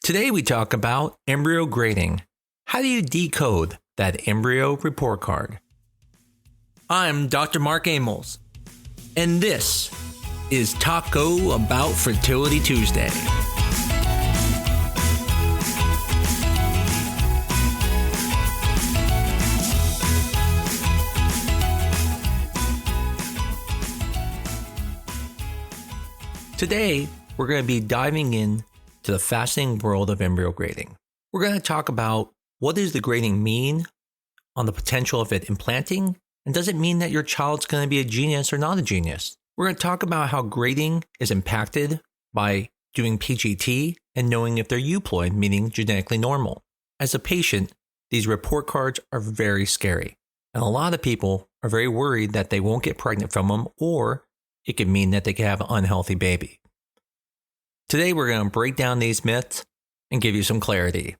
Today we talk about embryo grading. How do you decode that embryo report card? I'm Dr. Mark Amos, and this is Taco About Fertility Tuesday. Today, we're going to be diving in to the fascinating world of embryo grading. We're going to talk about what does the grading mean on the potential of it implanting, and does it mean that your child's going to be a genius or not a genius? We're going to talk about how grading is impacted by doing PGT and knowing if they're euploid, meaning genetically normal. As a patient, these report cards are very scary, and a lot of people are very worried that they won't get pregnant from them, or it could mean that they could have an unhealthy baby. Today, we're going to break down these myths and give you some clarity.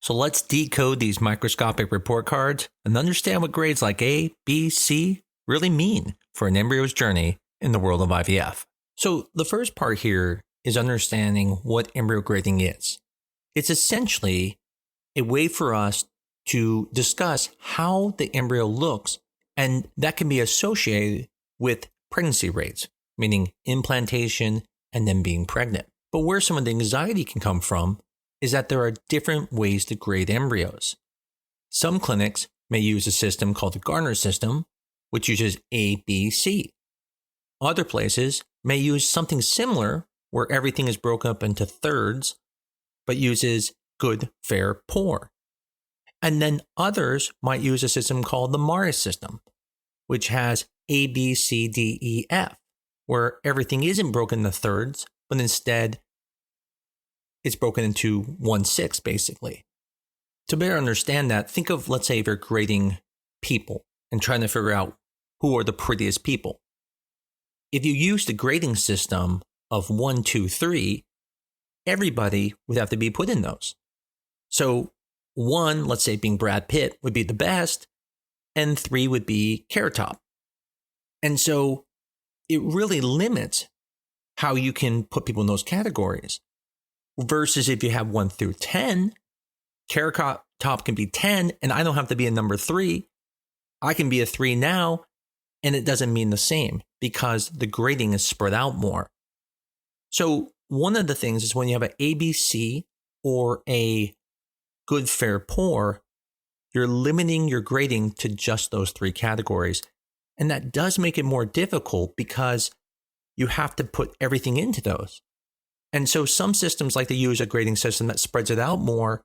So let's decode these microscopic report cards and understand what grades like A, B, C really mean for an embryo's journey in the world of IVF. So the first part here is understanding what embryo grading is. It's essentially a way for us to discuss how the embryo looks, and that can be associated with pregnancy rates, meaning implantation and then being pregnant. But where some of the anxiety can come from is that there are different ways to grade embryos. Some clinics may use a system called the Gardner system, which uses A, B, C. Other places may use something similar where everything is broken up into thirds, but uses good, fair, poor. And then others might use a system called the Marius system, which has A, B, C, D, E, F, where everything isn't broken into thirds, but instead it's broken into 1/6 basically. To better understand that, think of, let's say, if you're grading people and trying to figure out who are the prettiest people. If you use the grading system of 1, 2, 3, everybody would have to be put in those. So 1, let's say being Brad Pitt, would be the best, and 3 would be Carrot Top. And so it really limits how you can put people in those categories. Versus if you have 1 through 10, Carrot Top can be 10, and I don't have to be a number 3. I can be a 3 now, and it doesn't mean the same because the grading is spread out more. So one of the things is when you have an ABC or a good, fair, poor, you're limiting your grading to just those 3 categories. And that does make it more difficult because you have to put everything into those. And so some systems like to use a grading system that spreads it out more,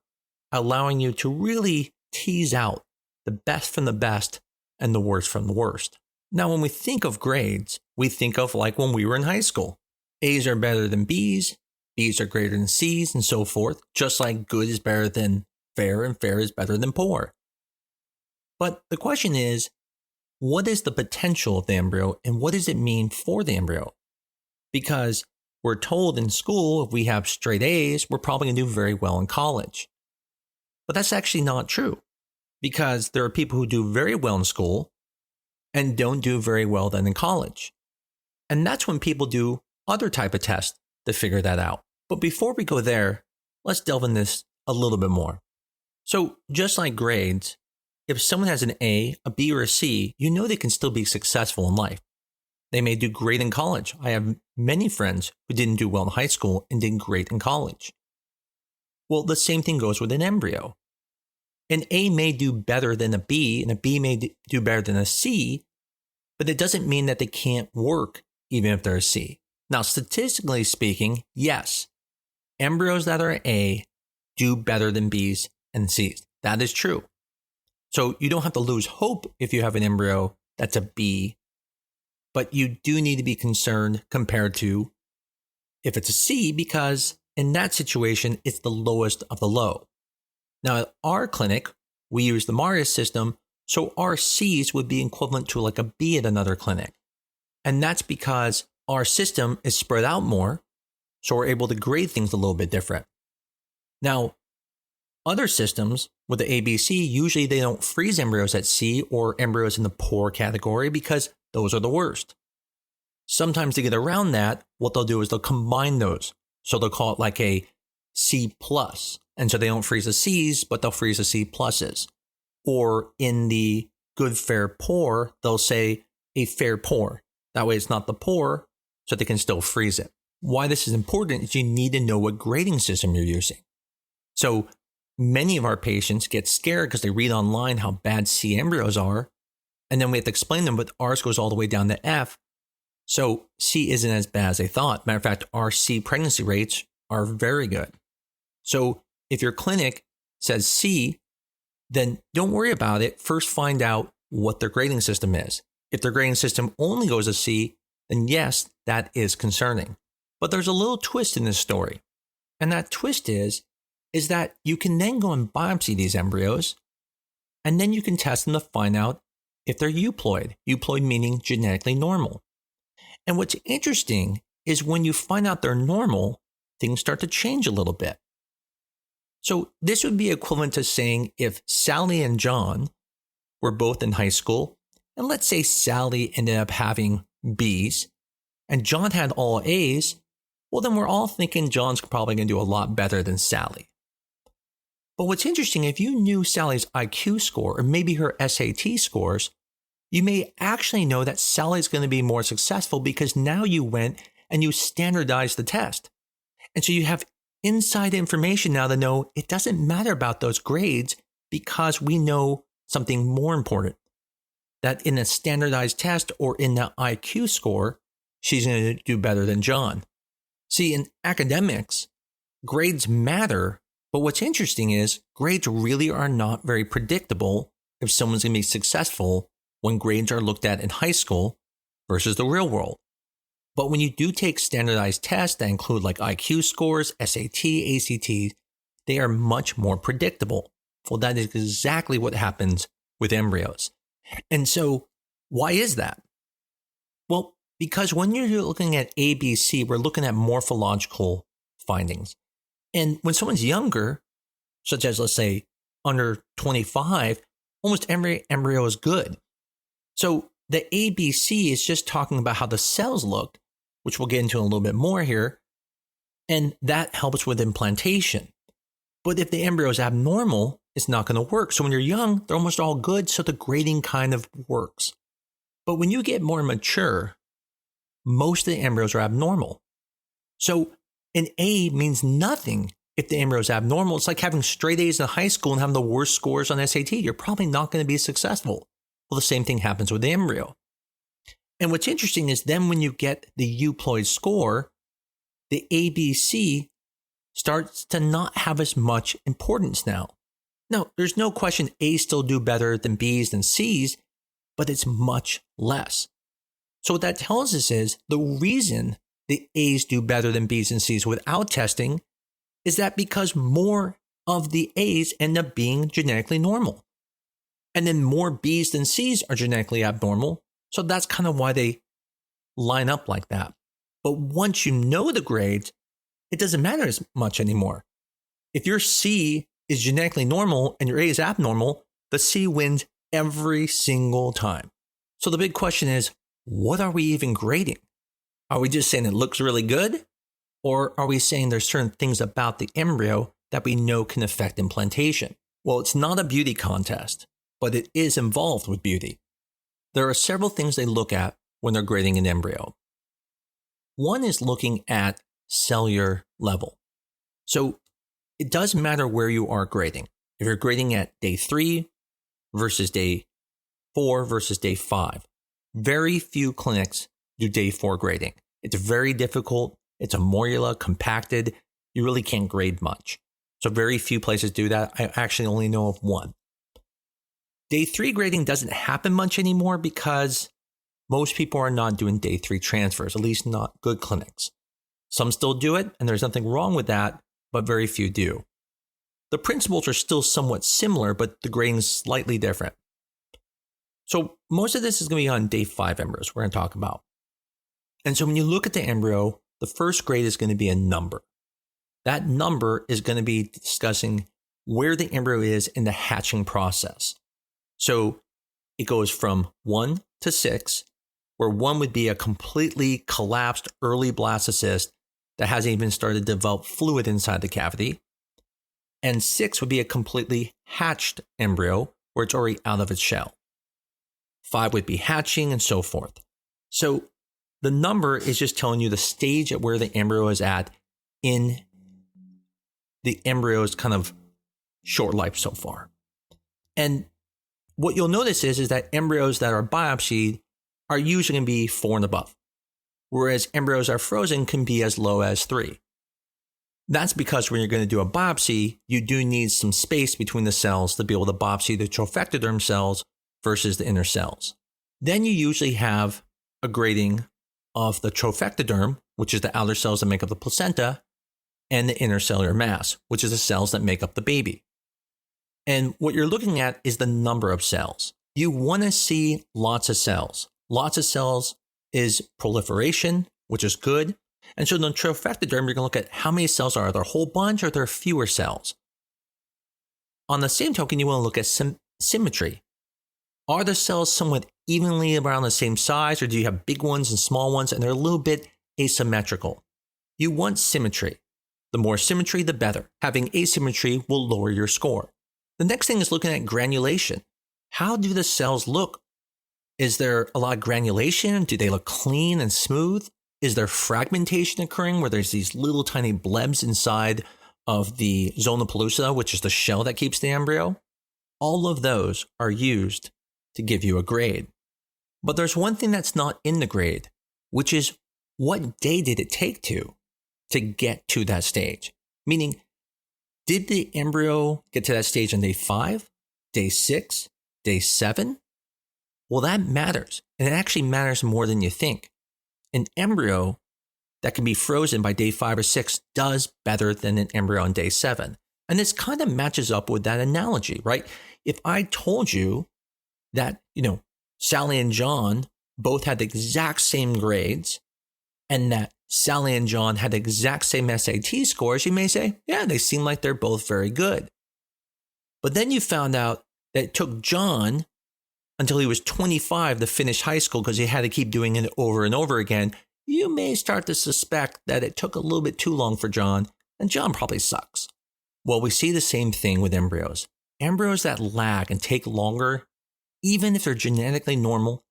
allowing you to really tease out the best from the best and the worst from the worst. Now, when we think of grades, we think of like when we were in high school. A's are better than B's, B's are greater than C's, and so forth, just like good is better than fair and fair is better than poor. But the question is, what is the potential of the embryo and what does it mean for the embryo? Because we're told in school if we have straight A's, we're probably going to do very well in college. But that's actually not true because there are people who do very well in school and don't do very well then in college. And that's when people do other type of tests to figure that out. But before we go there, let's delve in this a little bit more. So just like grades, if someone has an A, a B, or a C, you know they can still be successful in life. They may do great in college. I have many friends who didn't do well in high school and did great in college. Well, the same thing goes with an embryo. An A may do better than a B, and a B may do better than a C, but it doesn't mean that they can't work even if they're a C. Now, statistically speaking, yes, embryos that are A do better than Bs and Cs. That is true. So you don't have to lose hope if you have an embryo that's a B, but you do need to be concerned compared to if it's a C, because in that situation, it's the lowest of the low. Now, at our clinic, we use the Marius system, so our Cs would be equivalent to like a B at another clinic. And that's because our system is spread out more, so we're able to grade things a little bit different. Now, other systems with the ABC, usually they don't freeze embryos at C or embryos in the poor category because those are the worst. Sometimes to get around that, what they'll do is they'll combine those. So they'll call it like a C plus. And so they don't freeze the C's, but they'll freeze the C pluses. Or in the good, fair, poor, they'll say a fair poor. That way it's not the poor, so they can still freeze it. Why this is important is you need to know what grading system you're using. So many of our patients get scared because they read online how bad C embryos are, and then we have to explain them, but ours goes all the way down to F. So C isn't as bad as they thought. Matter of fact, our C pregnancy rates are very good. So if your clinic says C, then don't worry about it. First, find out what their grading system is. If their grading system only goes to C, then yes, that is concerning. But there's a little twist in this story. And that twist is that you can then go and biopsy these embryos, and then you can test them to find out if they're euploid. Euploid meaning genetically normal. And what's interesting is when you find out they're normal, things start to change a little bit. So this would be equivalent to saying if Sally and John were both in high school, and let's say Sally ended up having B's, and John had all A's, well, then we're all thinking John's probably going to do a lot better than Sally. But what's interesting, if you knew Sally's IQ score or maybe her SAT scores, you may actually know that Sally's going to be more successful because now you went and you standardized the test. And so you have inside information now to know it doesn't matter about those grades because we know something more important. That in a standardized test or in the IQ score, she's going to do better than John. See, in academics, grades matter, but what's interesting is grades really are not very predictable if someone's going to be successful when grades are looked at in high school versus the real world. But when you do take standardized tests that include like IQ scores, SAT, ACT, they are much more predictable. Well, that is exactly what happens with embryos. And so why is that? Well, because when you're looking at ABC, we're looking at morphological findings. And when someone's younger, such as let's say under 25, almost every embryo is good. So the ABC is just talking about how the cells looked, which we'll get into a little bit more here. And that helps with implantation. But if the embryo is abnormal, it's not going to work. So when you're young, they're almost all good. So the grading kind of works. But when you get more mature, most of the embryos are abnormal. So an A means nothing if the embryo is abnormal. It's like having straight A's in high school and having the worst scores on SAT. You're probably not going to be successful. Well, the same thing happens with the embryo. And what's interesting is then when you get the euploid score, the ABC starts to not have as much importance now. Now, there's no question A's still do better than B's and C's, but it's much less. So what that tells us is the reason the A's do better than B's and C's without testing is that because more of the A's end up being genetically normal. And then more B's than C's are genetically abnormal. So that's kind of why they line up like that. But once you know the grades, it doesn't matter as much anymore. If your C is genetically normal and your A is abnormal, the C wins every single time. So the big question is, what are we even grading? Are we just saying it looks really good? Or are we saying there's certain things about the embryo that we know can affect implantation? Well, it's not a beauty contest, but it is involved with beauty. There are several things they look at when they're grading an embryo. One is looking at cellular level. So it does matter where you are grading. If you're grading at day 3 versus day 4 versus day 5, very few clinics do day 4 grading. It's very difficult. It's a morula, compacted. You really can't grade much. So very few places do that. I actually only know of one. Day 3 grading doesn't happen much anymore because most people are not doing day 3 transfers, at least not good clinics. Some still do it, and there's nothing wrong with that, but very few do. The principles are still somewhat similar, but the grading is slightly different. So most of this is going to be on day 5 embryos we're going to talk about. And so when you look at the embryo, the first grade is going to be a number. That number is going to be discussing where the embryo is in the hatching process. So it goes from 1 to 6, where 1 would be a completely collapsed early blastocyst that hasn't even started to develop fluid inside the cavity. And 6 would be a completely hatched embryo where it's already out of its shell. 5 would be hatching and so forth. So the number is just telling you the stage at where the embryo is at in the embryo's kind of short life so far. And what you'll notice is that embryos that are biopsied are usually going to be 4 and above, whereas embryos that are frozen can be as low as 3. That's because when you're going to do a biopsy, you do need some space between the cells to be able to biopsy the trophectoderm cells versus the inner cells. Then you usually have a grading of the trophectoderm, which is the outer cells that make up the placenta, and the intercellular mass, which is the cells that make up the baby. And what you're looking at is the number of cells. You want to see lots of cells. Lots of cells is proliferation, which is good. And so in the trophectoderm, you're going to look at how many cells are there a whole bunch or are there fewer cells? On the same token, you want to look at symmetry. Are the cells somewhat evenly around the same size, or do you have big ones and small ones and they're a little bit asymmetrical? You want symmetry. The more symmetry, the better. Having asymmetry will lower your score. The next thing is looking at granulation. How do the cells look? Is there a lot of granulation? Do they look clean and smooth? Is there fragmentation occurring where there's these little tiny blebs inside of the zona pellucida, which is the shell that keeps the embryo? All of those are used to give you a grade. But there's one thing that's not in the grade, which is what day did it take to get to that stage? Meaning, did the embryo get to that stage on day 5, day 6, day 7? Well, that matters. And it actually matters more than you think. An embryo that can be frozen by day 5 or 6 does better than an embryo on day 7. And this kind of matches up with that analogy, right? If I told you that, Sally and John both had the exact same grades and that Sally and John had the exact same SAT scores, you may say, yeah, they seem like they're both very good. But then you found out that it took John until he was 25 to finish high school because he had to keep doing it over and over again. You may start to suspect that it took a little bit too long for John, and John probably sucks. Well, we see the same thing with embryos. Embryos that lag and take longer, even if they're genetically normal,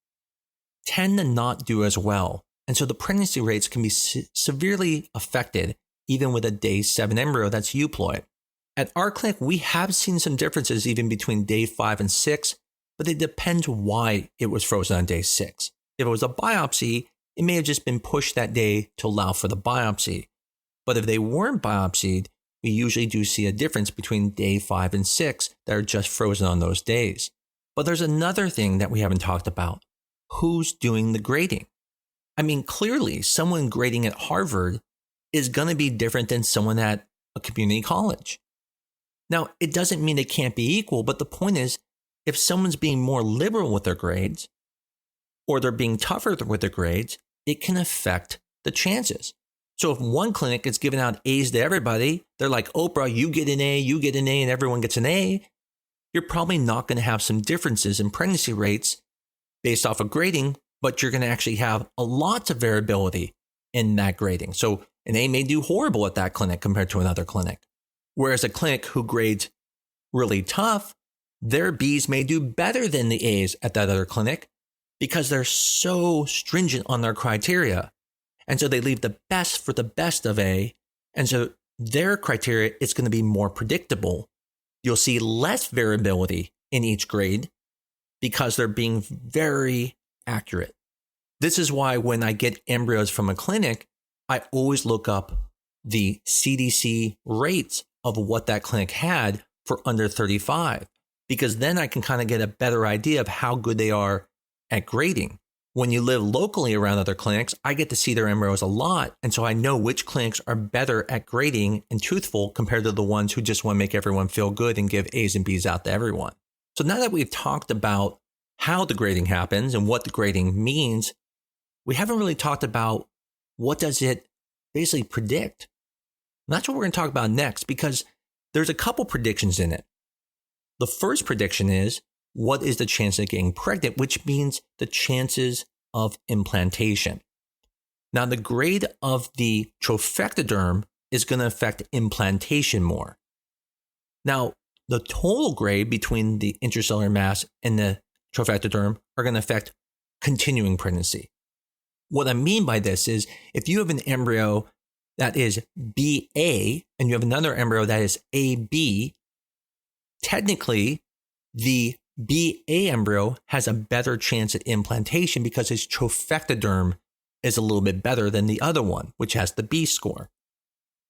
tend to not do as well. And so the pregnancy rates can be severely affected even with a day 7 embryo that's euploid. At our clinic, we have seen some differences even between day 5 and 6, but it depends why it was frozen on day 6. If it was a biopsy, it may have just been pushed that day to allow for the biopsy. But if they weren't biopsied, we usually do see a difference between day 5 and 6 that are just frozen on those days. But there's another thing that we haven't talked about. Who's doing the grading? I mean, clearly, someone grading at Harvard is going to be different than someone at a community college. Now, it doesn't mean they can't be equal, but the point is, if someone's being more liberal with their grades, or they're being tougher with their grades, it can affect the chances. So if one clinic is giving out A's to everybody, they're like, Oprah, you get an A, and everyone gets an A, you're probably not going to have some differences in pregnancy rates based off of grading, but you're going to actually have a lot of variability in that grading. So an A may do horrible at that clinic compared to another clinic. Whereas a clinic who grades really tough, their B's may do better than the A's at that other clinic because they're so stringent on their criteria. And so they leave the best for the best of A. And so their criteria is going to be more predictable. You'll see less variability in each grade because they're being very accurate. This is why when I get embryos from a clinic, I always look up the CDC rates of what that clinic had for under 35, because then I can kind of get a better idea of how good they are at grading. When you live locally around other clinics, I get to see their embryos a lot. And so I know which clinics are better at grading and truthful compared to the ones who just want to make everyone feel good and give A's and B's out to everyone. So now that we've talked about how the grading happens and what the grading means, we haven't really talked about what does it basically predict. And that's what we're going to talk about next, because there's a couple predictions in it. The first prediction is, what is the chance of getting pregnant, which means the chances of implantation. Now, the grade of the trophectoderm is going to affect implantation more. Now, the total grade between the intracellular mass and the trophectoderm are going to affect continuing pregnancy. What I mean by this is if you have an embryo that is BA and you have another embryo that is AB, technically the BA embryo has a better chance at implantation because its trophectoderm is a little bit better than the other one, which has the B score.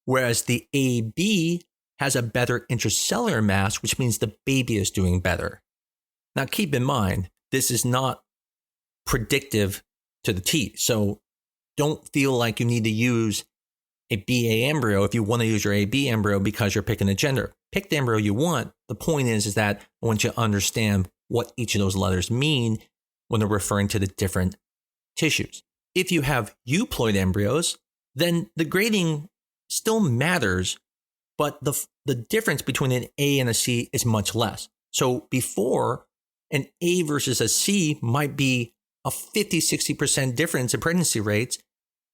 Whereas the AB has a better intracellular mass, which means the baby is doing better. Now, keep in mind, this is not predictive to the T. So don't feel like you need to use a BA embryo if you want to use your AB embryo because you're picking a gender. Pick the embryo you want. The point is that I want you to understand what each of those letters mean when they're referring to the different tissues. If you have euploid embryos, then the grading still matters, but the difference between an A and a C is much less. So before, an A versus a C might be a 50-60% difference in pregnancy rates.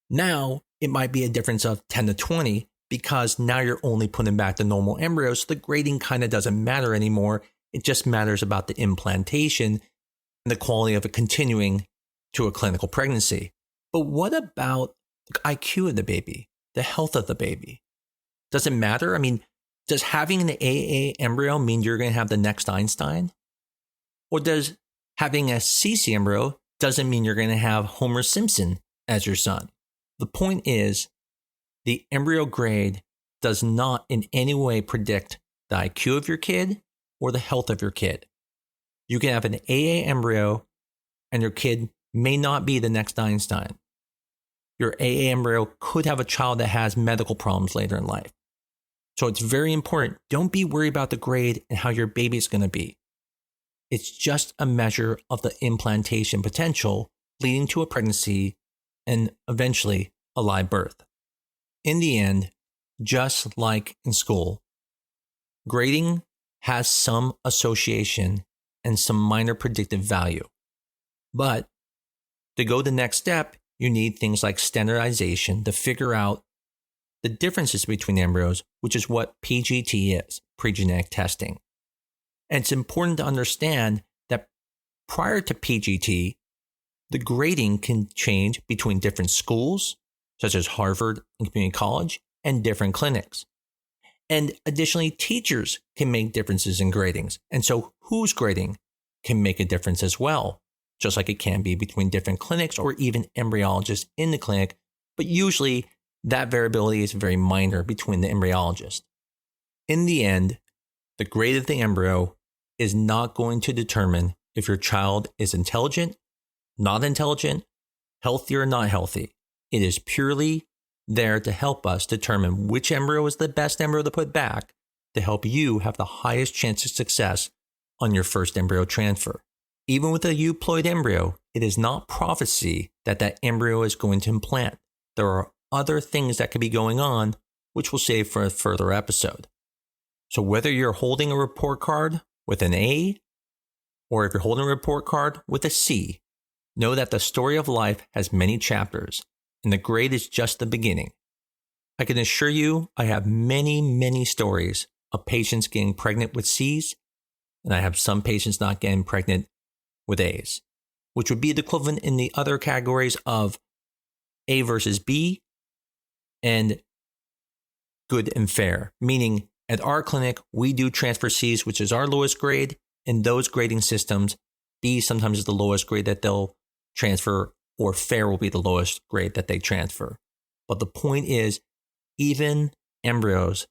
Now it might be a difference of 10 to 20 because now you're only putting back the normal embryos. So the grading kind of doesn't matter anymore. It just matters about the implantation and the quality of it continuing to a clinical pregnancy. But what about the IQ of the baby, the health of the baby? Does it matter? I mean, does having an AA embryo mean you're going to have the next Einstein? Or does having a CC embryo doesn't mean you're going to have Homer Simpson as your son? The point is, the embryo grade does not in any way predict the IQ of your kid or the health of your kid. You can have an AA embryo and your kid may not be the next Einstein. Your AA embryo could have a child that has medical problems later in life. So it's very important. Don't be worried about the grade and how your baby is going to be. It's just a measure of the implantation potential leading to a pregnancy and eventually a live birth. In the end, just like in school, grading has some association and some minor predictive value. But to go the next step, you need things like standardization to figure out the differences between embryos, which is what PGT is, pre-genetic testing. And it's important to understand that prior to PGT, the grading can change between different schools, such as Harvard and community college, and different clinics. And additionally, teachers can make differences in gradings. And so who's grading can make a difference as well, just like it can be between different clinics or even embryologists in the clinic. But usually that variability is very minor between the embryologists. In the end, the grade of the embryo is not going to determine if your child is intelligent, not intelligent, healthy or not healthy. It is purely there to help us determine which embryo is the best embryo to put back to help you have the highest chance of success on your first embryo transfer. Even with a euploid embryo, it is not prophecy that that embryo is going to implant. There are other things that could be going on, which we'll save for a further episode. So whether you're holding a report card with an A, or if you're holding a report card with a C, know that the story of life has many chapters, and the grade is just the beginning. I can assure you I have many, many stories of patients getting pregnant with C's, and I have some patients not getting pregnant with A's, which would be the equivalent in the other categories of A versus B and good and fair, meaning at our clinic, we do transfer C's, which is our lowest grade. In those grading systems, B sometimes is the lowest grade that they'll transfer, or fair will be the lowest grade that they transfer. But the point is, even embryos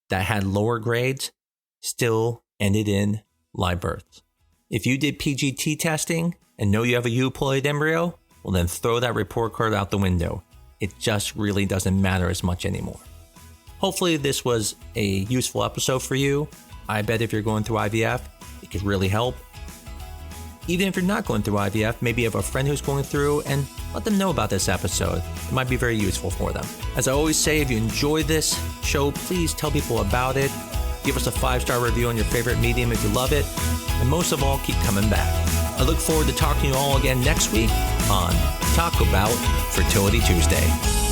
that had lower grades still ended in live births. If you did PGT testing and know you have a euploid embryo, well then throw that report card out the window. It just really doesn't matter as much anymore. Hopefully this was a useful episode for you. I bet if you're going through IVF, it could really help. Even if you're not going through IVF, maybe you have a friend who's going through and let them know about this episode. It might be very useful for them. As I always say, if you enjoy this show, please tell people about it. Give us a 5-star review on your favorite medium if you love it. And most of all, keep coming back. I look forward to talking to you all again next week on talk about Fertility Tuesday.